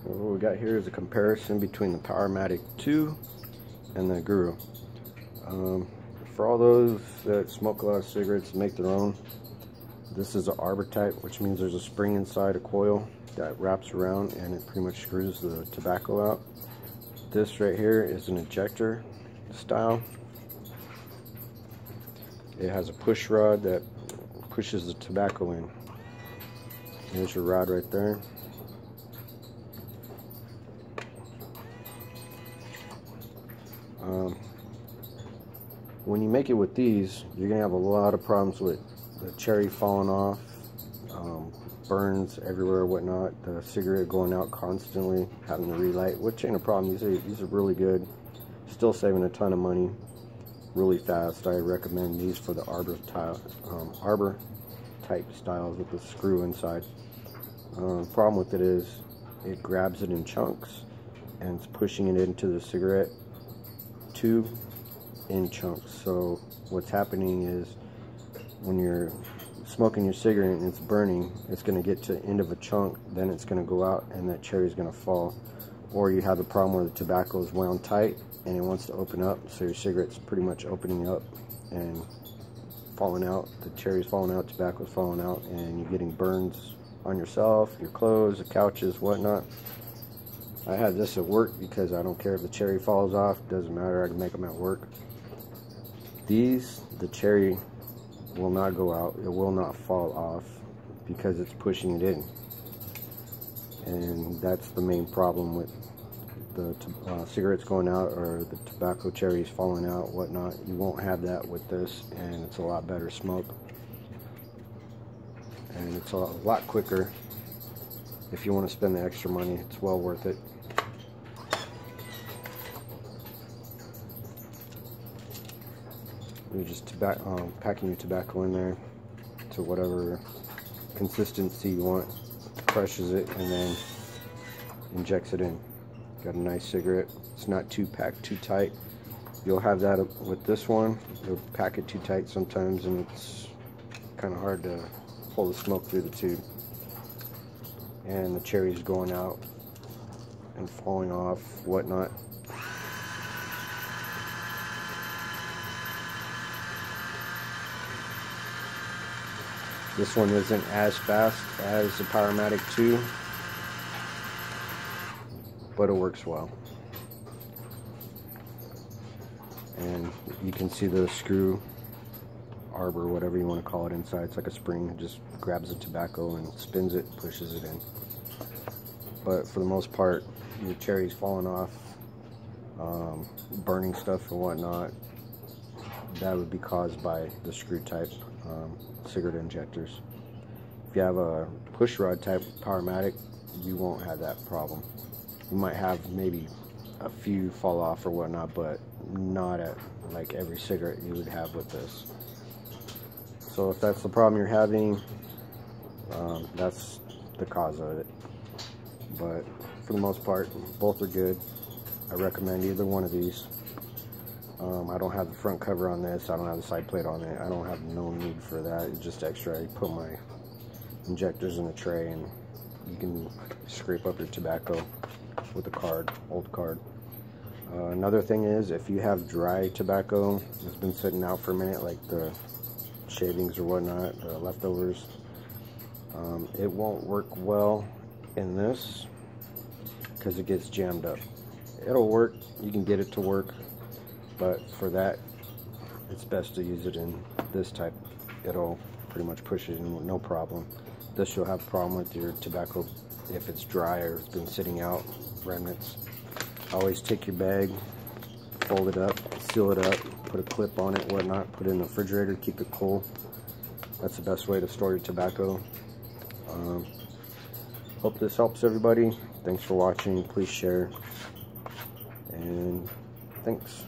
What we got here is a comparison between the Powermatic 2 and the Guru. For all those that smoke a lot of cigarettes and make their own, this is an arbor type, which means there's a spring inside a coil that wraps around and it pretty much screws the tobacco out. This right here is an ejector style. It has a push rod that pushes the tobacco in. There's your rod right there. When you make it with these, you're gonna have a lot of problems with the cherry falling off, burns everywhere, whatnot. The cigarette going out constantly, having to relight, which ain't a problem. These are really good. Still saving a ton of money, really fast. I recommend these for the arbor type styles with the screw inside. The problem with it is it grabs it in chunks and it's pushing it into the cigarette tube in chunks. So what's happening is when you're smoking your cigarette and it's burning, it's going to get to the end of a chunk, then it's going to go out and that cherry is going to fall. Or you have the problem where the tobacco is wound tight and it wants to open up, so your cigarette's pretty much opening up and falling out. The cherry's falling out, tobacco's falling out, and you're getting burns on yourself, your clothes, the couches, whatnot. I had this at work because I don't care if the cherry falls off, doesn't matter, I can make them at work. These, the cherry will not go out, it will not fall off because it's pushing it in. And that's the main problem with the cigarettes going out or the tobacco cherries falling out, whatnot. You won't have that with this, and it's a lot better smoke. And it's a lot quicker. If you want to spend the extra money, it's well worth it. You're just packing your tobacco in there to whatever consistency you want, crushes it, and then injects it in. Got a nice cigarette. It's not too packed too tight. You'll have that with this one. You'll pack it too tight sometimes and it's kind of hard to pull the smoke through the tube. And the cherry's going out and falling off, whatnot. This one isn't as fast as the Powermatic 2, but it works well. And you can see the screw, arbor, whatever you want to call it, inside. It's like a spring. It just grabs the tobacco and spins it, pushes it in. But for the most part, your cherry's falling off, burning stuff and whatnot, that would be caused by the screw type cigarette injectors. If you have a push rod type Powermatic, you won't have that problem. You might have maybe a few fall off or whatnot, but not at like every cigarette you would have with this. So if that's the problem you're having, that's the cause of it. But for the most part, both are good. I recommend either one of these. I don't have the front cover on this. I don't have the side plate on it. I don't have no need for that. It's just extra. I put my injectors in a tray and you can scrape up your tobacco with a card, old card. Another thing is, if you have dry tobacco that's been sitting out for a minute, like the shavings or whatnot, the leftovers, it won't work well in this because it gets jammed up. It'll work, you can get it to work, but for that, it's best to use it in this type. It'll pretty much push it in with no problem. This you'll have a problem with your tobacco if it's dry or it's been sitting out, remnants. Always take your bag, fold it up, seal it up, put a clip on it, whatnot, put it in the refrigerator, keep it cool. That's the best way to store your tobacco. Hope this helps everybody. Thanks for watching. Please share. And thanks.